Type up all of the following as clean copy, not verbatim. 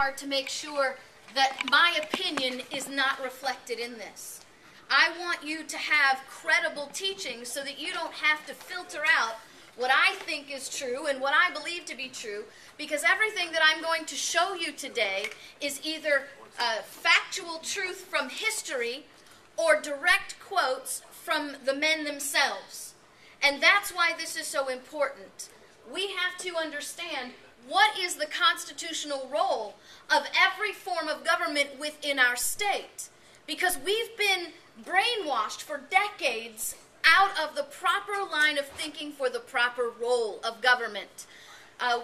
hard to make sure that my opinion is not reflected in this. I want you to have credible teaching so that you don't have to filter out what I think is true and what I believe to be true, because everything that I'm going to show you today is either factual truth from history or direct quotes from the men themselves. And that's why this is so important. We have to understand what is the constitutional role of every form of government within our state, because we've been brainwashed for decades out of the proper line of thinking for the proper role of government.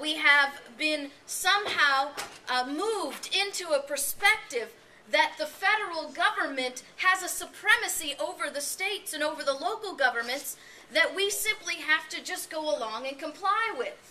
We have been somehow moved into a perspective that the federal government has a supremacy over the states and over the local governments that we simply have to just go along and comply with.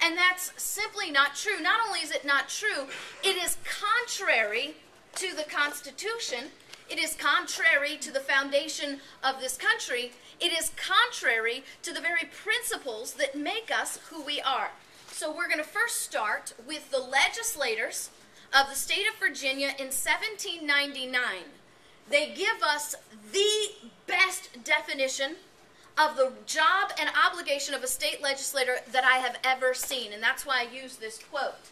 And that's simply not true. Not only is it not true, it is contrary to the Constitution. It is contrary to the foundation of this country. It is contrary to the very principles that make us who we are. So we're going to first start with the legislators of the state of Virginia in 1799. They give us the best definition of the job and obligation of a state legislator that I have ever seen, and that's why I use this quote.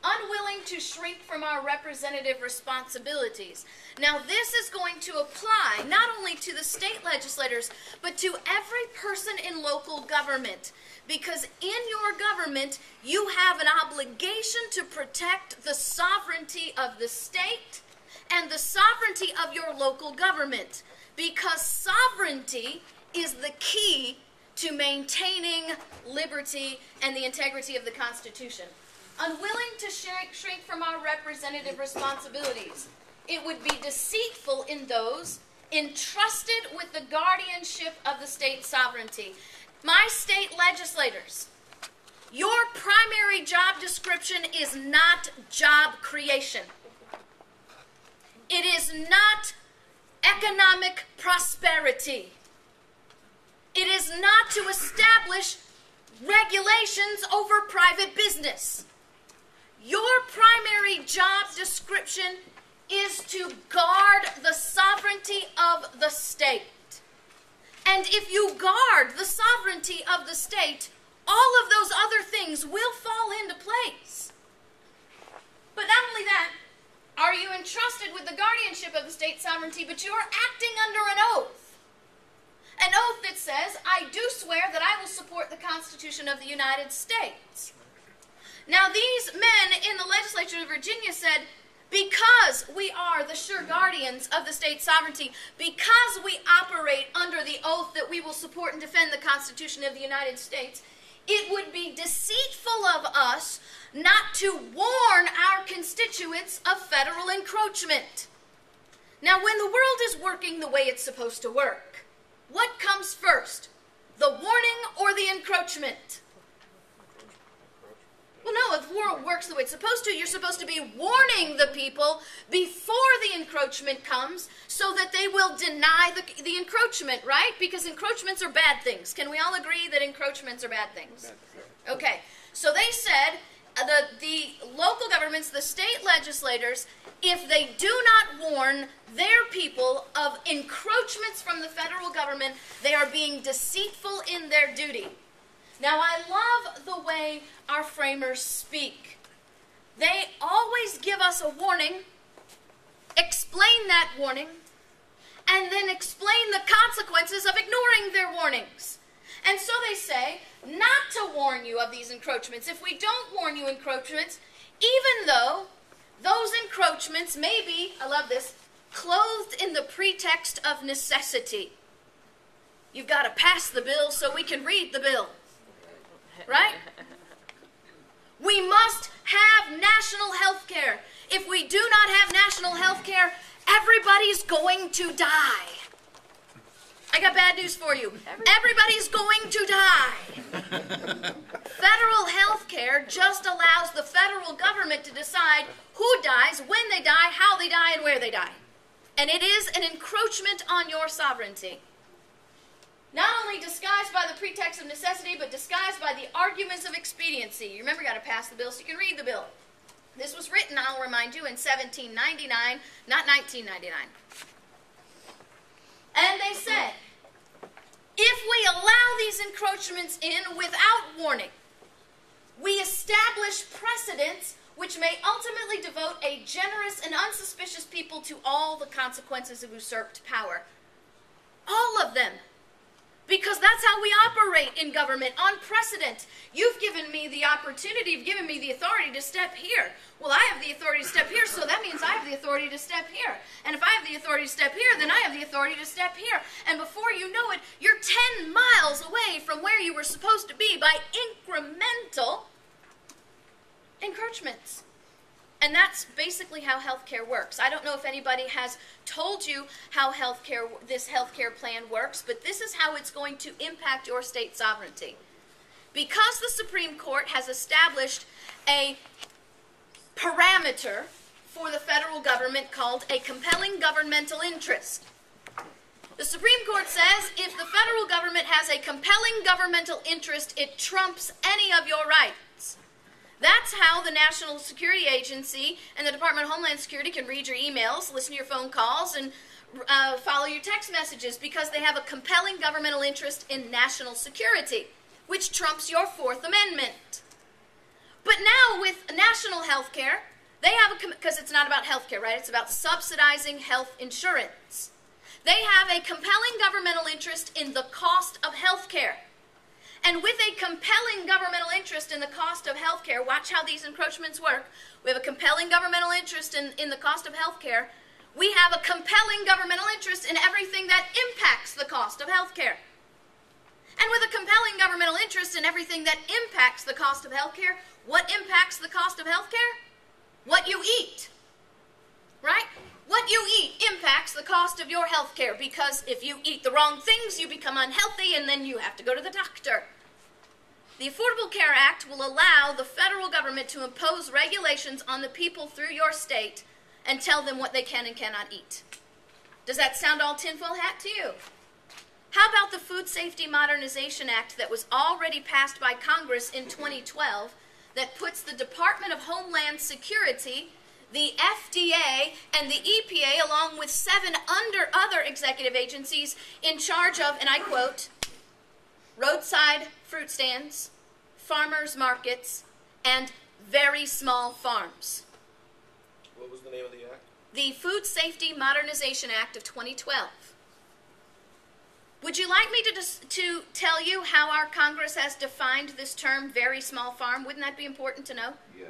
Unwilling to shrink from our representative responsibilities. Now this is going to apply not only to the state legislators, but to every person in local government, because in your government you have an obligation to protect the sovereignty of the state and the sovereignty of your local government, because sovereignty is the key to maintaining liberty and the integrity of the Constitution. Unwilling to shrink from our representative responsibilities. It would be deceitful in those entrusted with the guardianship of the state sovereignty. My state legislators, your primary job description is not job creation. It is not economic prosperity. It is not to establish regulations over private business. Your primary job description is to guard the sovereignty of the state. And if you guard the sovereignty of the state, all of those other things will fall into place. But not only that, are you entrusted with the guardianship of the state sovereignty, but you are acting under an oath. An oath that says, I do swear that I will support the Constitution of the United States. Now these men in the legislature of Virginia said, because we are the sure guardians of the state sovereignty, because we operate under the oath that we will support and defend the Constitution of the United States, it would be deceitful of us not to warn our constituents of federal encroachment. Now when the world is working the way it's supposed to work, what comes first, the warning or the encroachment? Well, no, if the world works the way it's supposed to, you're supposed to be warning the people before the encroachment comes so that they will deny the encroachment, right? Because encroachments are bad things. Can we all agree that encroachments are bad things? Okay, so they said the local governments, the state legislators, if they do not warn their people of encroachments from the federal government, they are being deceitful in their duty. Now, I love the way our framers speak. They always give us a warning, explain that warning, and then explain the consequences of ignoring their warnings. And so they say, not to warn you of these encroachments. If we don't warn you encroachments, even though those encroachments may be, I love this, clothed in the pretext of necessity. You've got to pass the bill so we can read the bill. Right? We must have national health care. If we do not have national health care, everybody's going to die. I got bad news for you. Everybody's going to die. Federal health care just allows the federal government to decide who dies, when they die, how they die, and where they die. And it is an encroachment on your sovereignty. Not only disguised by the pretext of necessity, but disguised by the arguments of expediency. You remember, you got to pass the bill so you can read the bill. This was written, I'll remind you, in 1799, not 1999. And they said, if we allow these encroachments in without warning, we establish precedents which may ultimately devote a generous and unsuspicious people to all the consequences of usurped power. All of them. Because that's how we operate in government, on precedent. You've given me the opportunity, you've given me the authority to step here. Well, I have the authority to step here, so that means I have the authority to step here. And if I have the authority to step here, then I have the authority to step here. And before you know it, you're 10 miles away from where you were supposed to be by incremental encroachments. And that's basically how healthcare works. I don't know if anybody has told you how this healthcare plan works, but this is how it's going to impact your state sovereignty. Because the Supreme Court has established a parameter for the federal government called a compelling governmental interest. The Supreme Court says if the federal government has a compelling governmental interest, it trumps any of your rights. That's how the National Security Agency and the Department of Homeland Security can read your emails, listen to your phone calls, and follow your text messages, because they have a compelling governmental interest in national security, which trumps your Fourth Amendment. But now with national health care, they have because it's not about health care, right? It's about subsidizing health insurance. They have a compelling governmental interest in the cost of health care. And with a compelling governmental interest in the cost of health care, watch how these encroachments work. We have a compelling governmental interest in the cost of health care. We have a compelling governmental interest in everything that impacts the cost of health care. And with a compelling governmental interest in everything that impacts the cost of health care, what impacts the cost of health care? What you eat, right? What you eat impacts the cost of your health care, because if you eat the wrong things, you become unhealthy, and then you have to go to the doctor. The Affordable Care Act will allow the federal government to impose regulations on the people through your state and tell them what they can and cannot eat. Does that sound all tinfoil hat to you? How about the Food Safety Modernization Act that was already passed by Congress in 2012 that puts the Department of Homeland Security, the FDA, and the EPA, along with 7 other executive agencies, in charge of, and I quote, roadside fruit stands, farmers markets, and very small farms. What was the name of the act? The Food Safety Modernization Act of 2012. Would you like me to tell you how our Congress has defined this term, very small farm? Wouldn't that be important to know? Yes.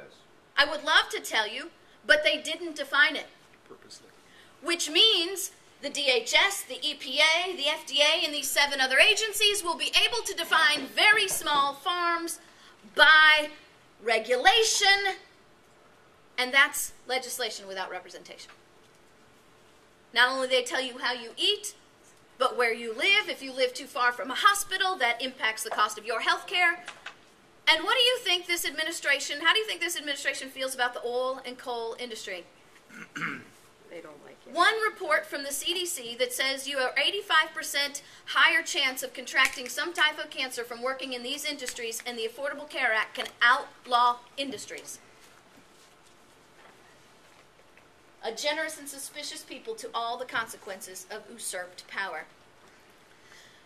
I would love to tell you, but they didn't define it. Purposely. Which means the DHS, the EPA, the FDA, and these 7 other agencies will be able to define very small farms by regulation, and that's legislation without representation. Not only do they tell you how you eat, but where you live. If you live too far from a hospital, that impacts the cost of your health care. And what do you think this administration, how do you think this administration feels about the oil and coal industry? They don't like it. One report from the CDC that says you have 85% higher chance of contracting some type of cancer from working in these industries, and the Affordable Care Act can outlaw industries. A generous and suspicious people to all the consequences of usurped power.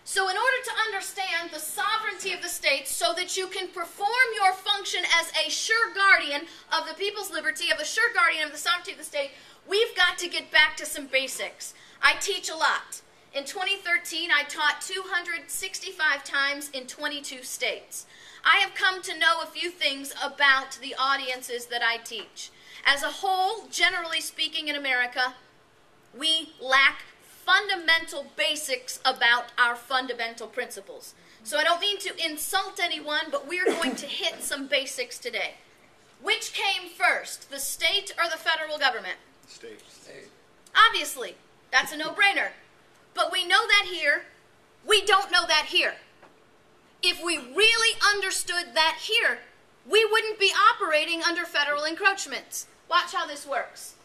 So in order to understand the sovereignty of the state so that you can perform your function as a sure guardian of the people's liberty, of a sure guardian of the sovereignty of the state, we've got to get back to some basics. I teach a lot. In 2013, I taught 265 times in 22 states. I have come to know a few things about the audiences that I teach. As a whole, generally speaking in America, we lack fundamental basics about our fundamental principles. So I don't mean to insult anyone, but we're going to hit some basics today. Which came first, the state or the federal government? State. Obviously, that's a no-brainer. But we know that here. We don't know that here. If we really understood that here, we wouldn't be operating under federal encroachments. Watch how this works.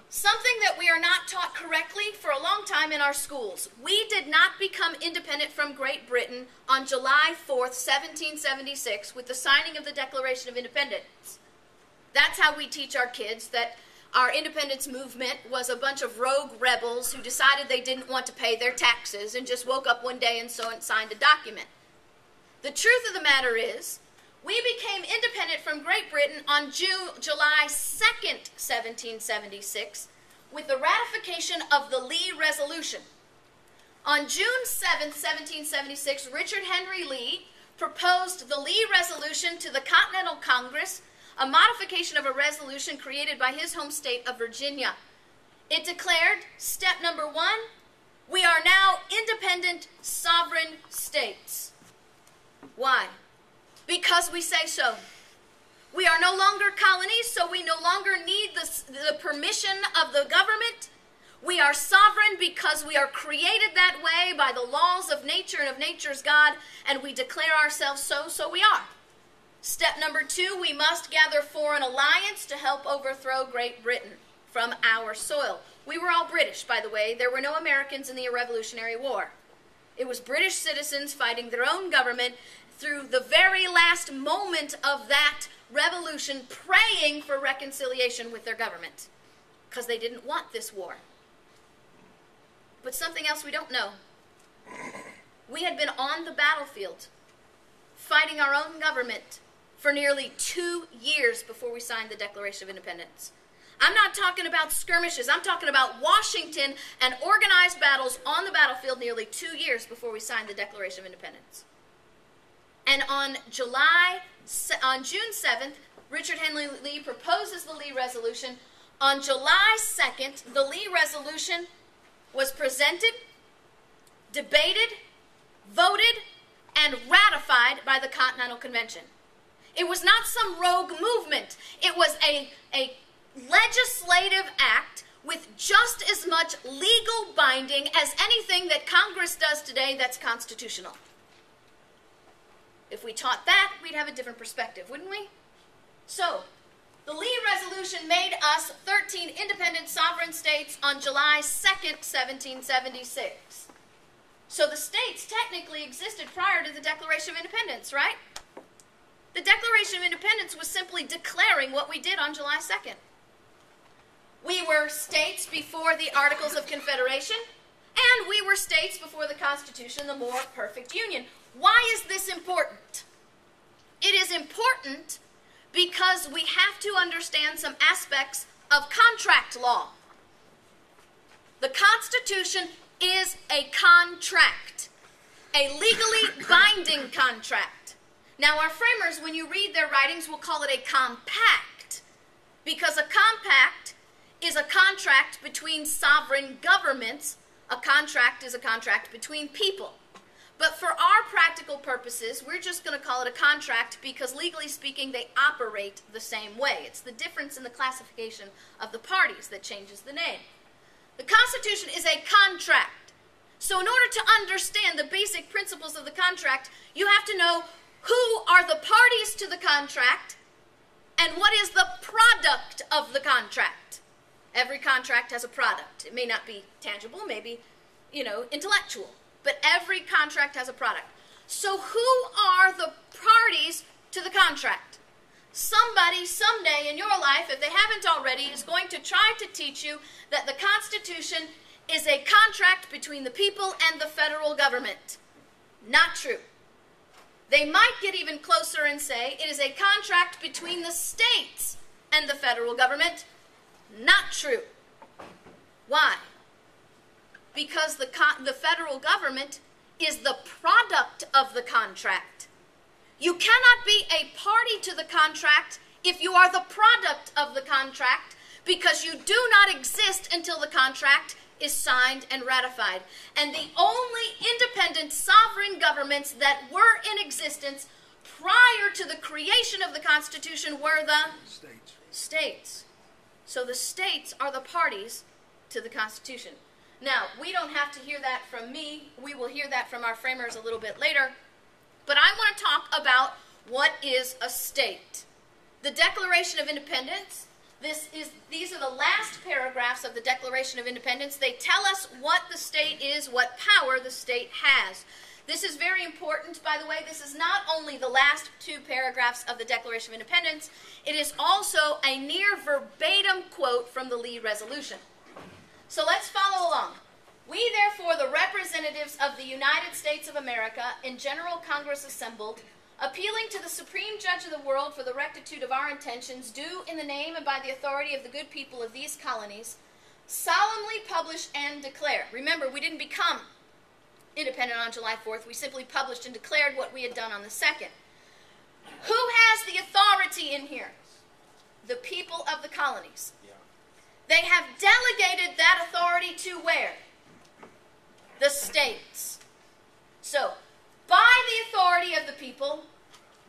Something that we are not taught correctly for a long time in our schools. We did not become independent from Great Britain on July 4th, 1776, with the signing of the Declaration of Independence. That's how we teach our kids that our independence movement was a bunch of rogue rebels who decided they didn't want to pay their taxes and just woke up one day and signed a document. The truth of the matter is, we became independent from Great Britain on July 2nd, 1776, with the ratification of the Lee Resolution. On June 7th, 1776, Richard Henry Lee proposed the Lee Resolution to the Continental Congress, a modification of a resolution created by his home state of Virginia. It declared, step number 1, we are now independent sovereign states. Why? Because we say so. We are no longer colonies, so we no longer need the permission of the government. We are sovereign because we are created that way by the laws of nature and of nature's God, and we declare ourselves so we are. Step number 2, we must gather foreign alliance to help overthrow Great Britain from our soil. We were all British, by the way. There were no Americans in the Revolutionary War. It was British citizens fighting their own government through the very last moment of that revolution, praying for reconciliation with their government because they didn't want this war. But something else we don't know. We had been on the battlefield fighting our own government for nearly 2 years before we signed the Declaration of Independence. I'm not talking about skirmishes. I'm talking about Washington and organized battles on the battlefield nearly 2 years before we signed the Declaration of Independence. And on June 7th, Richard Henry Lee proposes the Lee Resolution. On July 2nd, the Lee Resolution was presented, debated, voted, and ratified by the Continental Convention. It was not some rogue movement. It was a legislative act with just as much legal binding as anything that Congress does today that's constitutional. If we taught that, we'd have a different perspective, wouldn't we? So, the Lee Resolution made us 13 independent sovereign states on July 2nd, 1776. So the states technically existed prior to the Declaration of Independence, right? The Declaration of Independence was simply declaring what we did on July 2nd. We were states before the Articles of Confederation, and we were states before the Constitution, the more perfect union. Why is this important? It is important because we have to understand some aspects of contract law. The Constitution is a contract, a legally binding contract. Now, our framers, when you read their writings, will call it a compact, because a compact is a contract between sovereign governments. A contract is a contract between people. But for our practical purposes, we're just going to call it a contract because, legally speaking, they operate the same way. It's the difference in the classification of the parties that changes the name. The Constitution is a contract. So in order to understand the basic principles of the contract, you have to know who are the parties to the contract and what is the product of the contract. Every contract has a product. It may not be tangible, maybe, intellectual. But every contract has a product. So who are the parties to the contract? Somebody, someday in your life, if they haven't already, is going to try to teach you that the Constitution is a contract between the people and the federal government. Not true. They might get even closer and say it is a contract between the states and the federal government. Not true. Why? Because the federal government is the product of the contract. You cannot be a party to the contract if you are the product of the contract, because you do not exist until the contract is signed and ratified. And the only independent sovereign governments that were in existence prior to the creation of the Constitution were the states. So the states are the parties to the Constitution. Now, we don't have to hear that from me. We will hear that from our framers a little bit later. But I want to talk about what is a state. The Declaration of Independence, these are the last paragraphs of the Declaration of Independence. They tell us what the state is, what power the state has. This is very important, by the way. This is not only the last two paragraphs of the Declaration of Independence, it is also a near verbatim quote from the Lee Resolution. So let's follow along. We, therefore, the representatives of the United States of America, in General Congress assembled, appealing to the Supreme Judge of the world for the rectitude of our intentions, do, in the name and by the authority of the good people of these colonies, solemnly publish and declare. Remember, we didn't become independent on July 4th. We simply published and declared what we had done on the 2nd. Who has the authority in here? The people of the colonies. Yeah. They have delegated that authority to where? The states. So, by the authority of the people,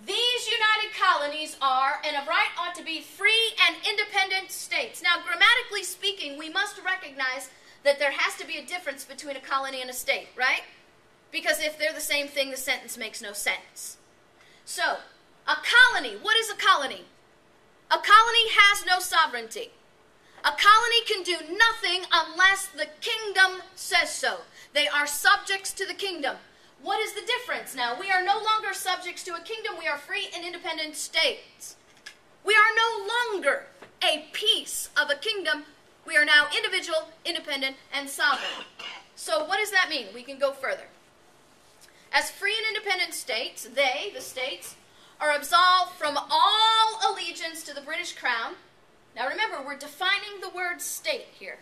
these united colonies are, and of right ought to be, free and independent states. Now, grammatically speaking, we must recognize that there has to be a difference between a colony and a state, right? Because if they're the same thing, the sentence makes no sense. So, a colony, what is a colony? A colony has no sovereignty. A colony can do nothing unless the kingdom says so. They are subjects to the kingdom. What is the difference now? We are no longer subjects to a kingdom. We are free and independent states. We are no longer a piece of a kingdom. We are now individual, independent, and sovereign. So what does that mean? We can go further. As free and independent states, they, the states, are absolved from all allegiance to the British Crown. Now remember, we're defining the word state here.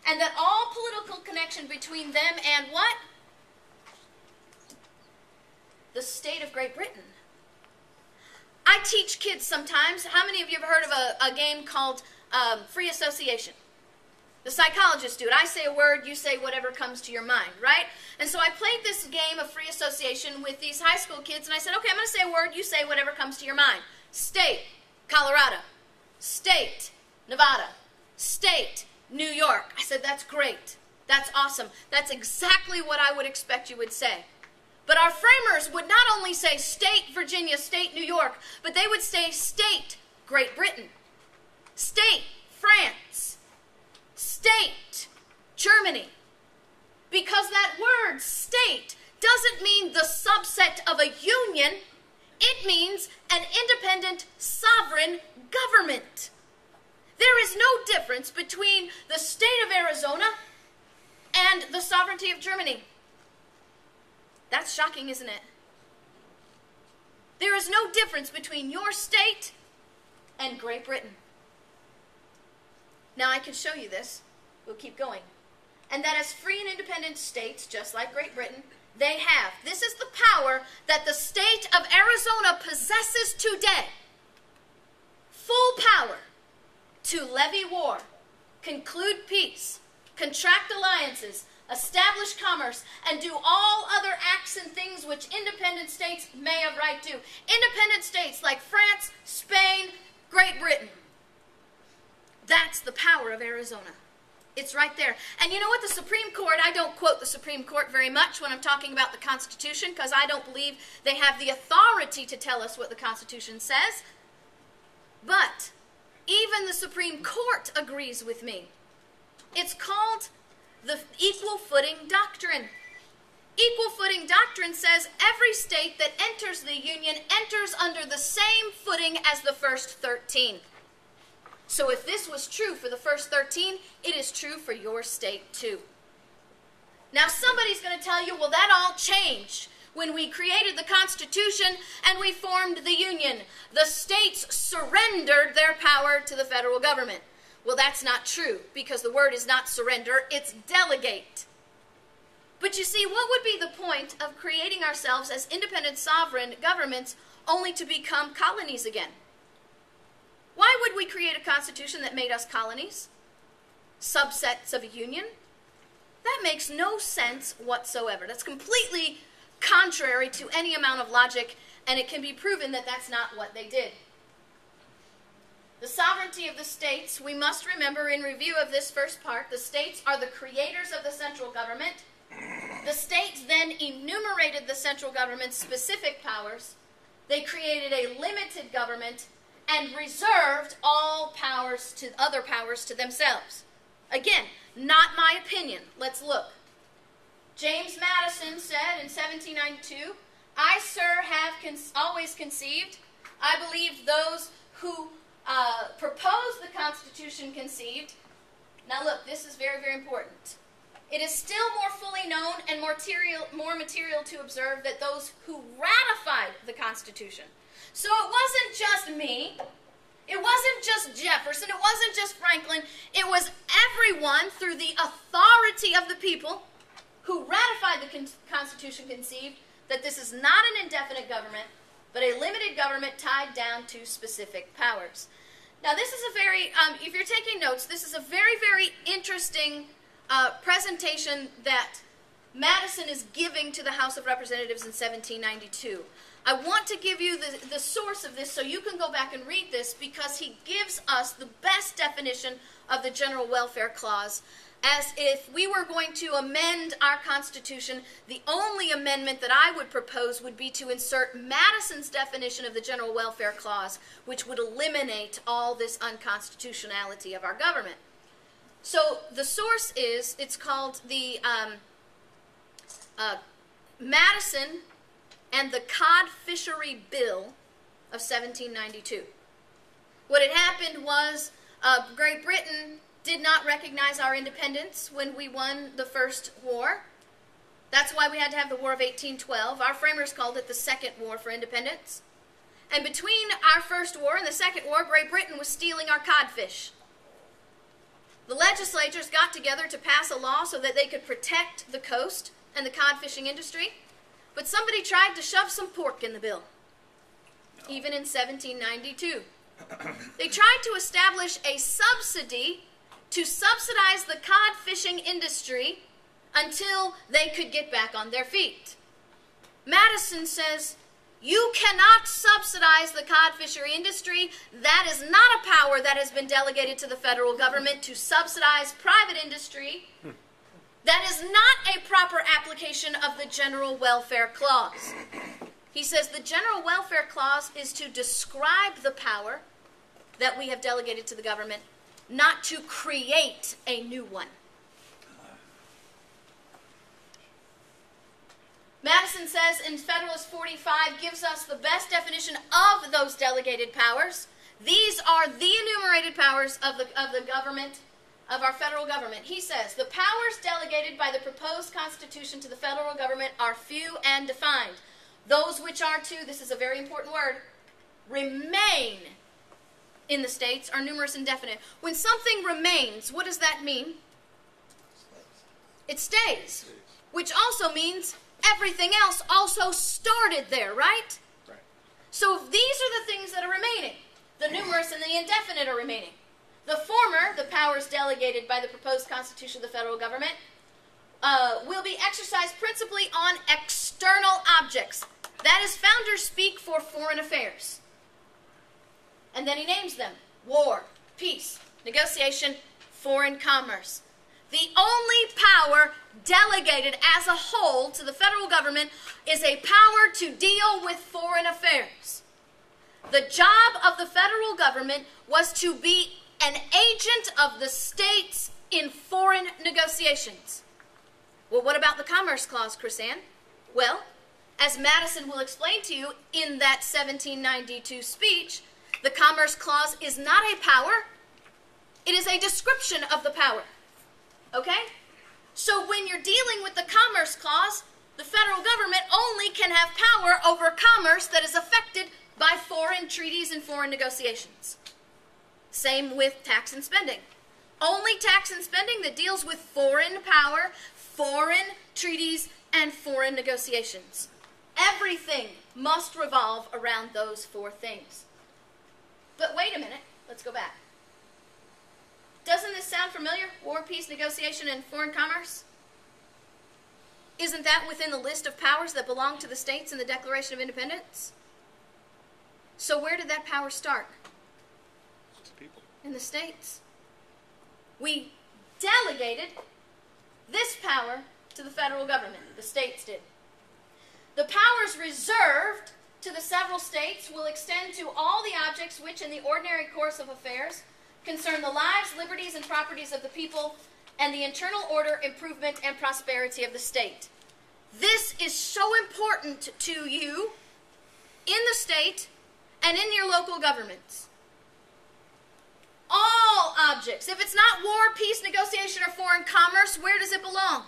And that all political connection between them and what? The state of Great Britain. I teach kids sometimes. How many of you have heard of a game called free association? The psychologists do it. I say a word, you say whatever comes to your mind, right? And so I played this game of free association with these high school kids, and I said, okay, I'm going to say a word, you say whatever comes to your mind. State, Colorado. State, Nevada. State, New York. I said, that's great. That's awesome. That's exactly what I would expect you would say. But our framers would not only say state, Virginia, state, New York, but they would say state, Great Britain. State, France. State, Germany. Because that word, state, doesn't mean the subset of a union. It means an independent, sovereign government. There is no difference between the state of Arizona and the sovereignty of Germany. That's shocking, isn't it? There is no difference between your state and Great Britain. Now I can show you this. We'll keep going. And that as free and independent states, just like Great Britain, they have. This is the power that the state of Arizona possesses today. Full power to levy war, conclude peace, contract alliances, establish commerce, and do all other acts and things which independent states may have right to. Independent states like France, Spain, Great Britain. That's the power of Arizona. It's right there. And you know what? The Supreme Court, I don't quote the Supreme Court very much when I'm talking about the Constitution, because I don't believe they have the authority to tell us what the Constitution says. But even the Supreme Court agrees with me. It's called the Equal Footing Doctrine. Equal Footing Doctrine says every state that enters the Union enters under the same footing as the first 13. So if this was true for the first 13, it is true for your state too. Now somebody's going to tell you, well, that all changed when we created the Constitution and we formed the Union. The states surrendered their power to the federal government. Well, that's not true, because the word is not surrender, it's delegate. But you see, what would be the point of creating ourselves as independent sovereign governments only to become colonies again? Why would we create a constitution that made us colonies? Subsets of a union? That makes no sense whatsoever. That's completely contrary to any amount of logic, and it can be proven that that's not what they did. The sovereignty of the states, we must remember in review of this first part, the states are the creators of the central government. The states then enumerated the central government's specific powers. They created a limited government and reserved all powers to other powers to themselves. Again, not my opinion. Let's look. James Madison said in 1792, "I, sir, have always conceived, I believe those who proposed the Constitution conceived." Now look, this is very, very important. "It is still more fully known and more material to observe that those who ratified the Constitution." So it wasn't just me. It wasn't just Jefferson. It wasn't just Franklin. It was everyone through the authority of the people who ratified the Constitution conceived that this is not an indefinite government, but a limited government tied down to specific powers. Now this is a very, if you're taking notes, this is a very, very interesting presentation that Madison is giving to the House of Representatives in 1792. I want to give you the source of this so you can go back and read this, because he gives us the best definition of the General Welfare Clause. As if we were going to amend our Constitution, the only amendment that I would propose would be to insert Madison's definition of the General Welfare Clause, which would eliminate all this unconstitutionality of our government. So the source is, it's called the Madison and the Cod Fishery Bill of 1792. What had happened was Great Britain did not recognize our independence when we won the First War. That's why we had to have the War of 1812. Our framers called it the Second War for Independence. And between our First War and the Second War, Great Britain was stealing our codfish. The legislators got together to pass a law so that they could protect the coast and the cod fishing industry, but somebody tried to shove some pork in the bill, even in 1792. They tried to establish a subsidy to subsidize the cod fishing industry until they could get back on their feet. Madison says, you cannot subsidize the cod fishery industry. That is not a power that has been delegated to the federal government to subsidize private industry. That is not a proper application of the General Welfare Clause. He says the General Welfare Clause is to describe the power that we have delegated to the government, not to create a new one. Madison says in Federalist 45 gives us the best definition of those delegated powers. These are the enumerated powers of the government, of our federal government. He says, the powers delegated by the proposed Constitution to the federal government are few and defined. Those which are to, this is a very important word, remain in the states are numerous and definite. When something remains, what does that mean? It stays, which also means everything else also started there, right? Right. So these are the things that are remaining. The numerous and the indefinite are remaining. The former, the powers delegated by the proposed Constitution of the federal government, will be exercised principally on external objects. That is founders speak for foreign affairs. And then he names them: war, peace, negotiation, foreign commerce. The only power delegated as a whole to the federal government is a power to deal with foreign affairs. The job of the federal government was to be an agent of the states in foreign negotiations. Well, what about the Commerce Clause, KrisAnne? Well, as Madison will explain to you in that 1792 speech, the Commerce Clause is not a power. It is a description of the power. Okay? So when you're dealing with the Commerce Clause, the federal government only can have power over commerce that is affected by foreign treaties and foreign negotiations. Same with tax and spending. Only tax and spending that deals with foreign power, foreign treaties, and foreign negotiations. Everything must revolve around those four things. But wait a minute, let's go back. Doesn't this sound familiar? War, peace, negotiation, and foreign commerce? Isn't that within the list of powers that belong to the states in the Declaration of Independence? So where did that power start? People. In the states. We delegated this power to the federal government. The states did. The powers reserved to the several states will extend to all the objects which in the ordinary course of affairs concern the lives, liberties, and properties of the people, and the internal order, improvement, and prosperity of the state. This is so important to you in the state and in your local governments. All objects. If it's not war, peace, negotiation, or foreign commerce, where does it belong?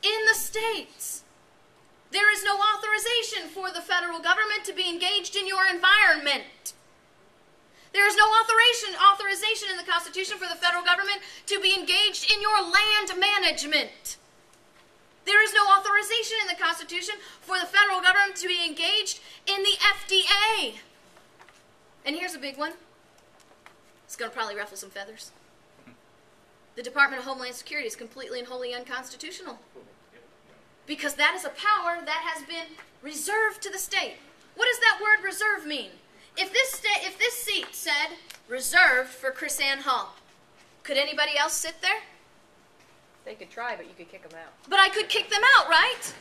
In the states. There is no authorization for the federal government to be engaged in your environment. There is no authorization in the Constitution for the federal government to be engaged in your land management. There is no authorization in the Constitution for the federal government to be engaged in the FDA. And here's a big one. It's going to probably ruffle some feathers. The Department of Homeland Security is completely and wholly unconstitutional. Because that is a power that has been reserved to the state. What does that word reserve mean? If this seat said reserved for KrisAnne Hall, could anybody else sit there? They could try, but you could kick them out. But I could kick them out, right?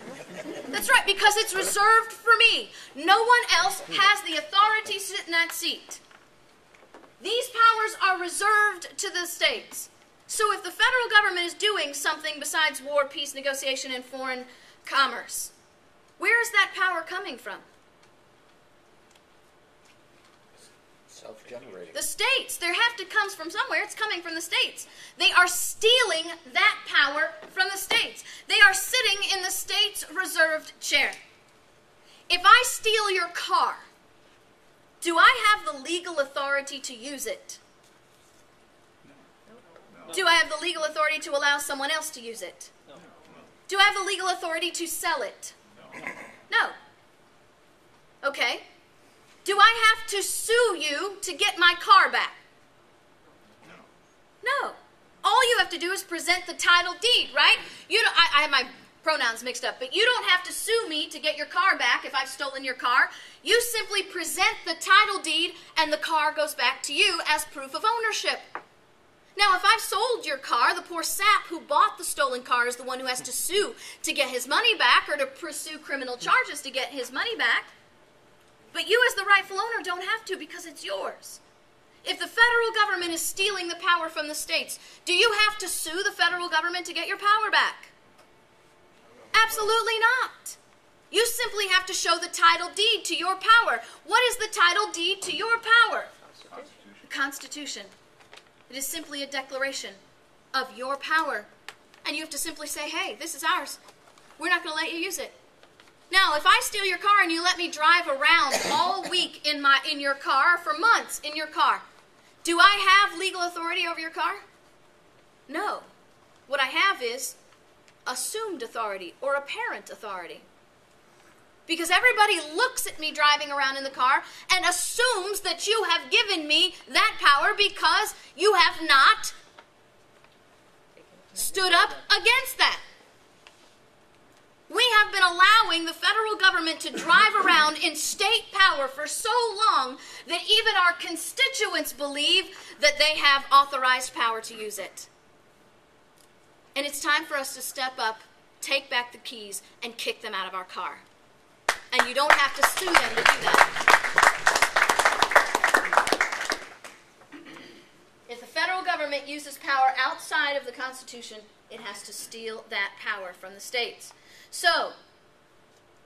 That's right, because it's reserved for me. No one else has the authority to sit in that seat. These powers are reserved to the states. So if the federal government is doing something besides war, peace, negotiation, and foreign commerce, where is that power coming from? Self-generating. The states. There have to come from somewhere. It's coming from the states. They are stealing that power from the states. They are sitting in the state's reserved chair. If I steal your car, do I have the legal authority to use it? No. Do I have the legal authority to allow someone else to use it? No. Do I have the legal authority to sell it? No. Okay. Do I have to sue you to get my car back? No. All you have to do is present the title deed, right? I have my pronouns mixed up, but you don't have to sue me to get your car back if I've stolen your car. You simply present the title deed and the car goes back to you as proof of ownership. Now, if I've sold your car, the poor sap who bought the stolen car is the one who has to sue to get his money back or to pursue criminal charges to get his money back. But you as the rightful owner don't have to because it's yours. If the federal government is stealing the power from the states, do you have to sue the federal government to get your power back? Absolutely not. You simply have to show the title deed to your power. What is the title deed to your power? Constitution. The Constitution. It is simply a declaration of your power. And you have to simply say, hey, this is ours. We're not going to let you use it. Now, if I steal your car and you let me drive around all week in your car, for months in your car, do I have legal authority over your car? No. What I have is assumed authority or apparent authority. Because everybody looks at me driving around in the car and assumes that you have given me that power because you have not stood up against that. We have been allowing the federal government to drive around in state power for so long that even our constituents believe that they have authorized power to use it. And it's time for us to step up, take back the keys, and kick them out of our car. And you don't have to sue them to do that. If the federal government uses power outside of the Constitution, it has to steal that power from the states. So,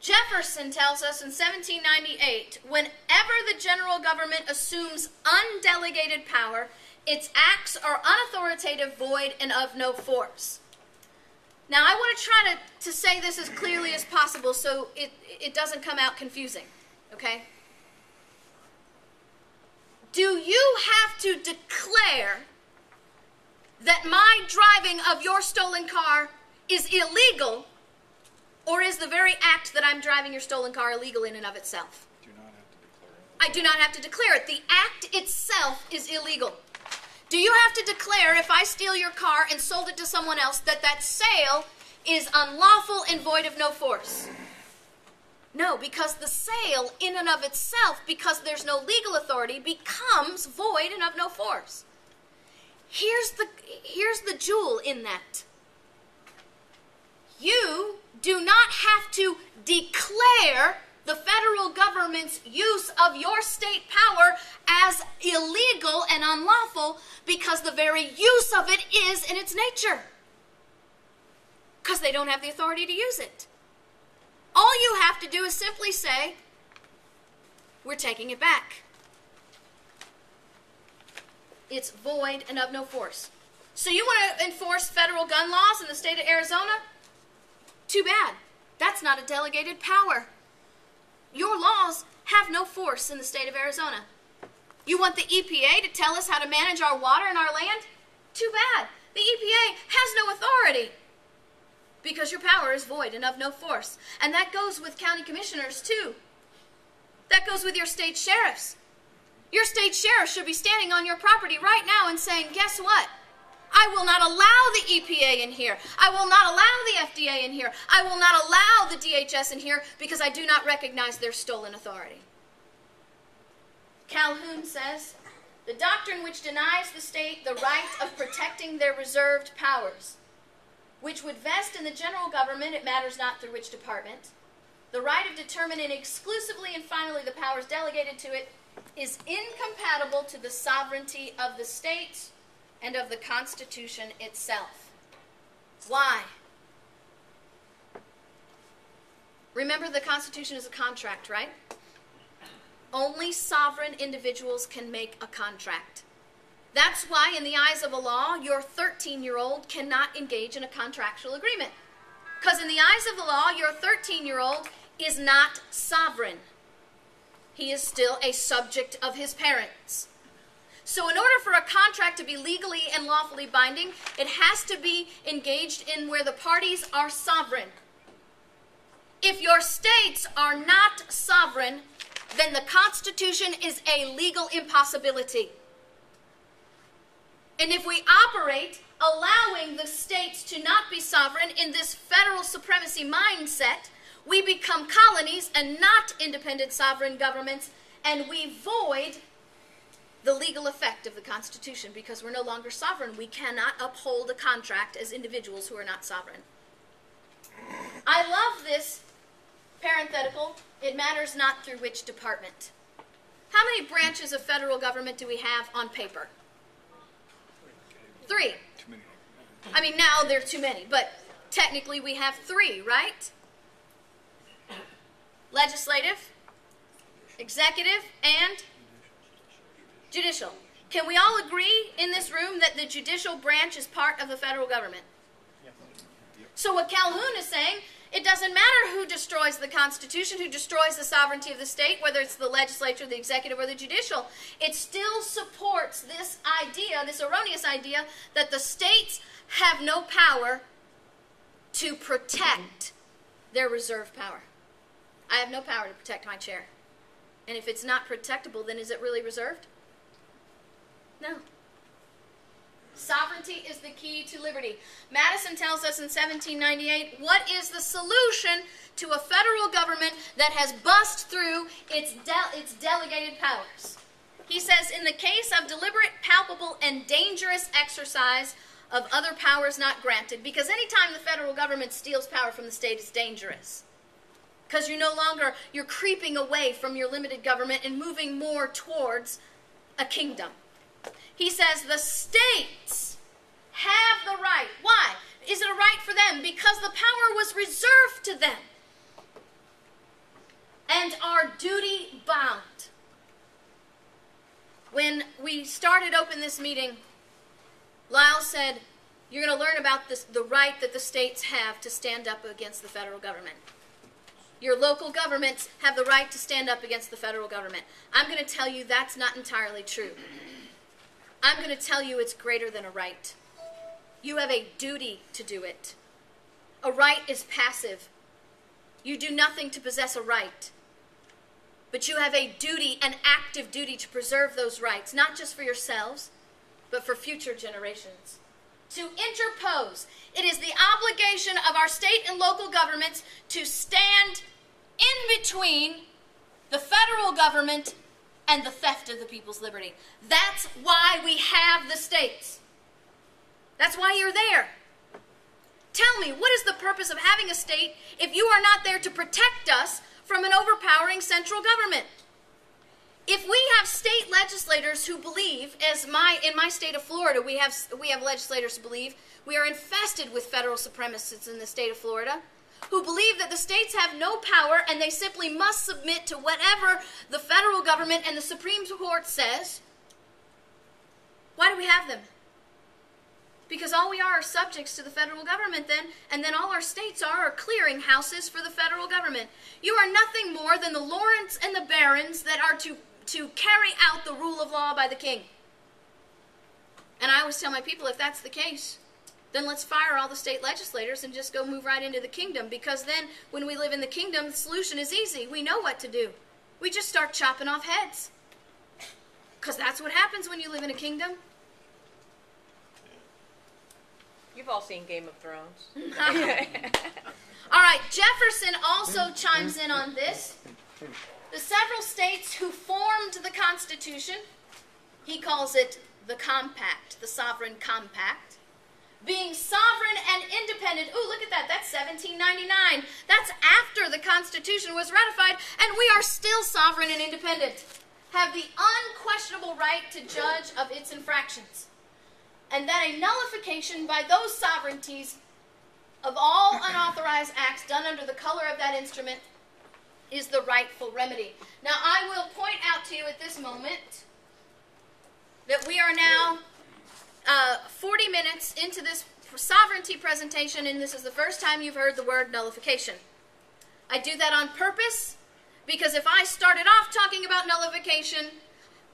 Jefferson tells us in 1798, whenever the general government assumes undelegated power, its acts are unauthoritative, void, and of no force. Now, I want to try to say this as clearly as possible so it doesn't come out confusing, okay? Do you have to declare that my driving of your stolen car is illegal, or is the very act that I'm driving your stolen car illegal in and of itself? Do not have to declare it. I do not have to declare it. The act itself is illegal. Do you have to declare, if I steal your car and sold it to someone else, that that sale is unlawful and void of no force? No, because the sale in and of itself, because there's no legal authority, becomes void and of no force. Here's the jewel in that. You do not have to declare the federal government's use of your state power as illegal and unlawful because the very use of it is in its nature. Because they don't have the authority to use it. All you have to do is simply say, we're taking it back. It's void and of no force. So you want to enforce federal gun laws in the state of Arizona? Too bad. That's not a delegated power. Your laws have no force in the state of Arizona. You want the EPA to tell us how to manage our water and our land? Too bad. The EPA has no authority because your power is void and of no force. And that goes with county commissioners too. That goes with your state sheriffs. Your state sheriff should be standing on your property right now and saying, guess what? I will not allow the EPA in here. I will not allow the FDA in here. I will not allow the DHS in here because I do not recognize their stolen authority. Calhoun says, the doctrine which denies the state the right of protecting their reserved powers, which would vest in the general government, it matters not through which department, the right of determining exclusively and finally the powers delegated to it, is incompatible to the sovereignty of the states and of the Constitution itself. Why? Remember, the Constitution is a contract, right? Only sovereign individuals can make a contract. That's why, in the eyes of a law, your 13-year-old cannot engage in a contractual agreement. Because in the eyes of the law, your 13-year-old is not sovereign. He is still a subject of his parents. So in order for a contract to be legally and lawfully binding, it has to be engaged in where the parties are sovereign. If your states are not sovereign, then the Constitution is a legal impossibility. And if we operate allowing the states to not be sovereign in this federal supremacy mindset, we become colonies and not independent sovereign governments, and we void the legal effect of the Constitution because we're no longer sovereign. We cannot uphold a contract as individuals who are not sovereign. I love this parenthetical, it matters not through which department. How many branches of federal government do we have on paper? 3. Too many. I mean, now there are too many, but technically we have 3, right? Legislative, executive, and judicial. Can we all agree in this room that the judicial branch is part of the federal government? So what Calhoun is saying, it doesn't matter who destroys the Constitution, who destroys the sovereignty of the state, whether it's the legislature, the executive, or the judicial. It still supports this idea, this erroneous idea, that the states have no power to protect their reserve power. I have no power to protect my chair. And if it's not protectable, then is it really reserved? No. Sovereignty is the key to liberty. Madison tells us in 1798, what is the solution to a federal government that has bust through its delegated powers? He says, in the case of deliberate, palpable, and dangerous exercise of other powers not granted, because any time the federal government steals power from the state, it's dangerous. Because you're creeping away from your limited government and moving more towards a kingdom. He says the states have the right. Why? Is it a right for them? Because the power was reserved to them and are duty bound. When we started open this meeting, Lyle said, you're going to learn about the right that the states have to stand up against the federal government. Your local governments have the right to stand up against the federal government. I'm going to tell you that's not entirely true. I'm going to tell you it's greater than a right. You have a duty to do it. A right is passive. You do nothing to possess a right. But you have a duty, an active duty to preserve those rights, not just for yourselves, but for future generations. To interpose. It is the obligation of our state and local governments to stand in between the federal government and the theft of the people's liberty. That's why we have the states. That's why you're there. Tell me, what is the purpose of having a state if you are not there to protect us from an overpowering central government. If we have state legislators who believe, in my state of Florida, we have legislators who believe we are infested with federal supremacists in the state of Florida, who believe that the states have no power and they simply must submit to whatever the federal government and the Supreme Court says. Why do we have them? Because all we are subjects to the federal government then, and then all our states are clearinghouses for the federal government. You are nothing more than the lords and the barons that are to carry out the rule of law by the king. And I always tell my people, if that's the case, then let's fire all the state legislators and just go move right into the kingdom, because then when we live in the kingdom, the solution is easy. We know what to do. We just start chopping off heads. Because that's what happens when you live in a kingdom. You've all seen Game of Thrones. All right, Jefferson also chimes in on this. The several states who formed the Constitution, he calls it the Compact, the Sovereign Compact, being sovereign and independent. Ooh, look at that. That's 1799. That's after the Constitution was ratified, and we are still sovereign and independent. Have the unquestionable right to judge of its infractions. And that a nullification by those sovereignties of all unauthorized acts done under the color of that instrument is the rightful remedy. Now, I will point out to you at this moment that we are now 40 minutes into this sovereignty presentation, and this is the first time you've heard the word nullification. I do that on purpose because if I started off talking about nullification,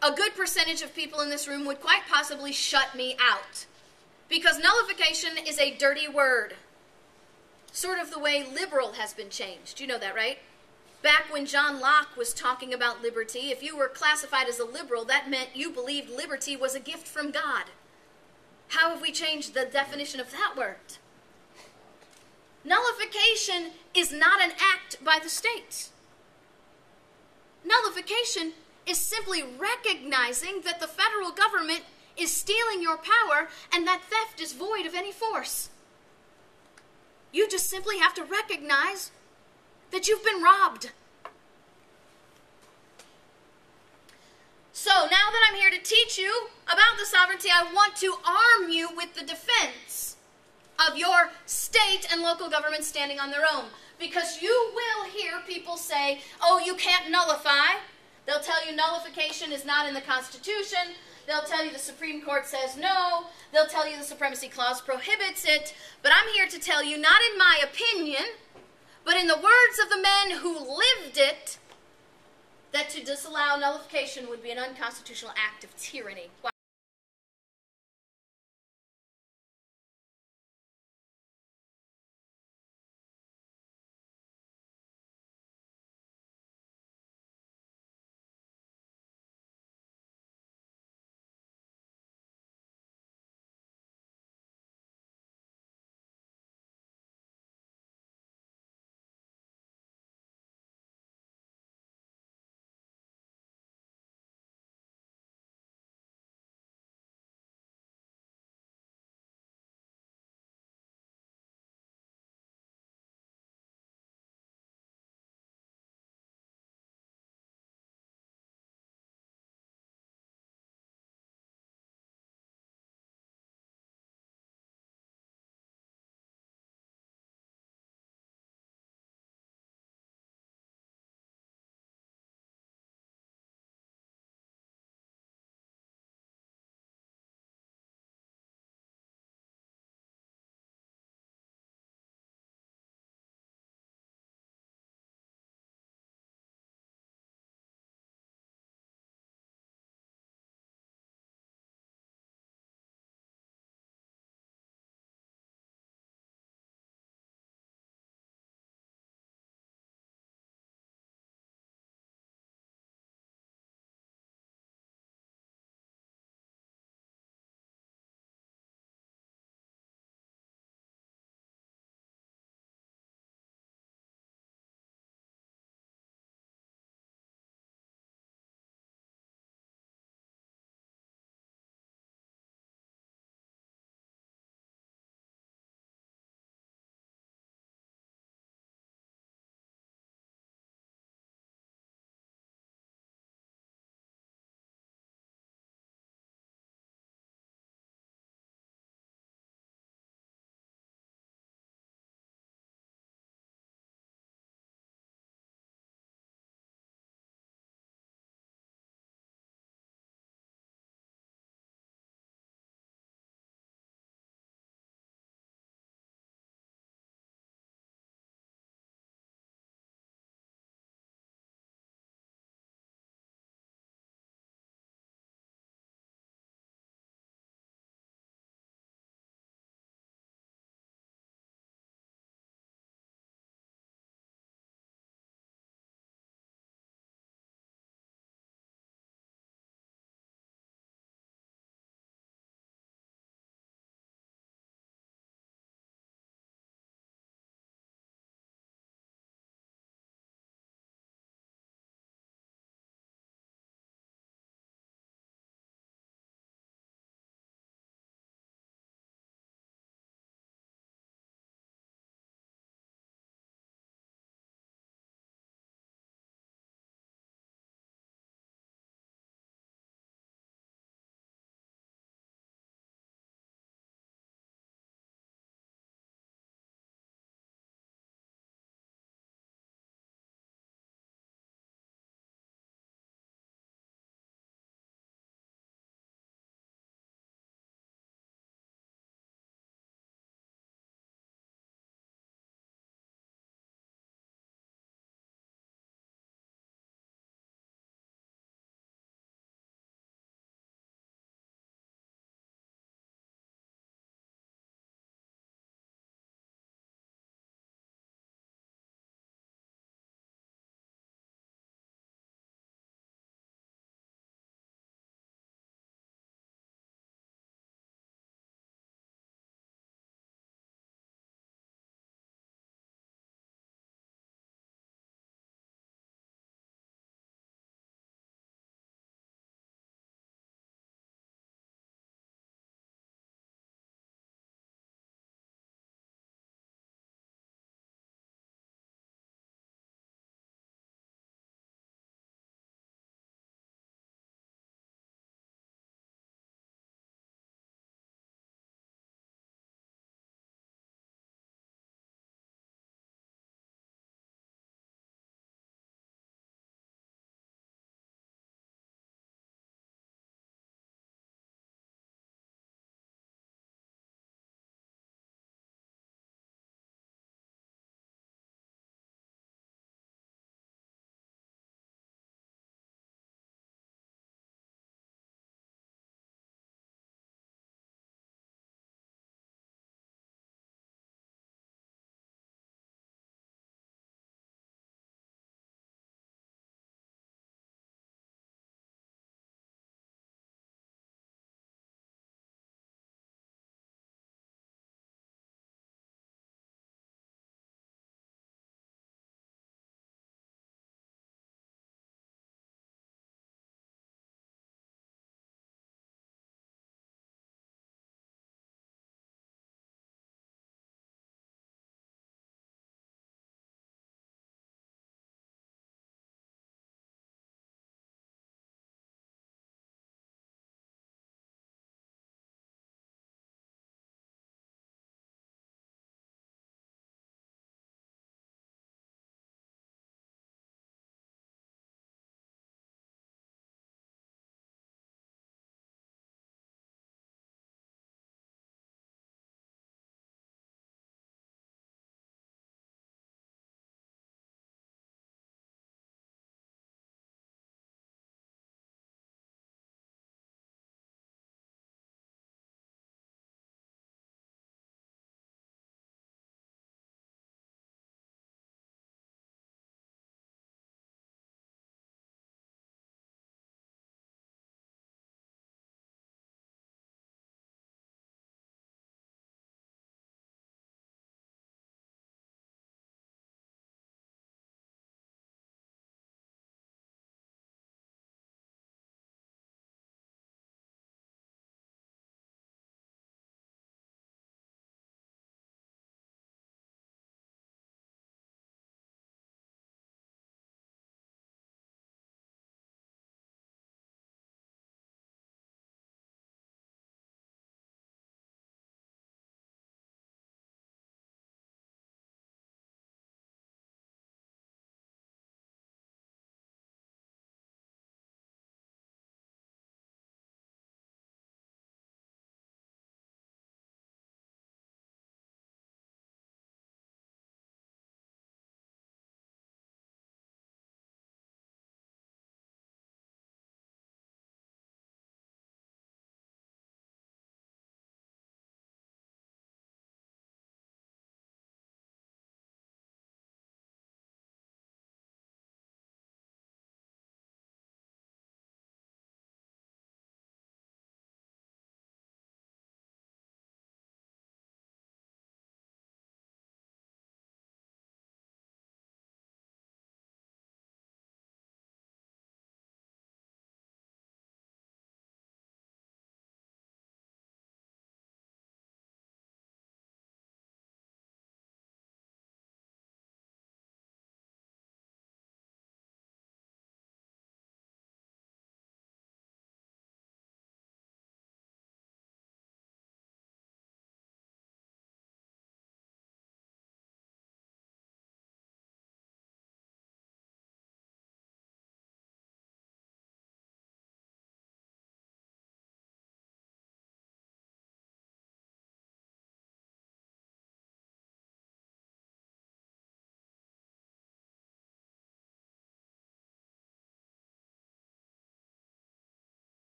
a good percentage of people in this room would quite possibly shut me out. Because nullification is a dirty word. Sort of the way liberal has been changed. You know that, right? Back when John Locke was talking about liberty, if you were classified as a liberal, that meant you believed liberty was a gift from God. How have we changed the definition of that word? Nullification is not an act by the states. Nullification is simply recognizing that the federal government is stealing your power and that theft is void of any force. You just simply have to recognize that you've been robbed. So now that I'm here to teach you about the sovereignty, I want to arm you with the defense of your state and local government standing on their own. Because you will hear people say, oh, you can't nullify. They'll tell you nullification is not in the Constitution. They'll tell you the Supreme Court says no. They'll tell you the Supremacy Clause prohibits it. But I'm here to tell you, not in my opinion, but in the words of the men who lived it, that to disallow nullification would be an unconstitutional act of tyranny.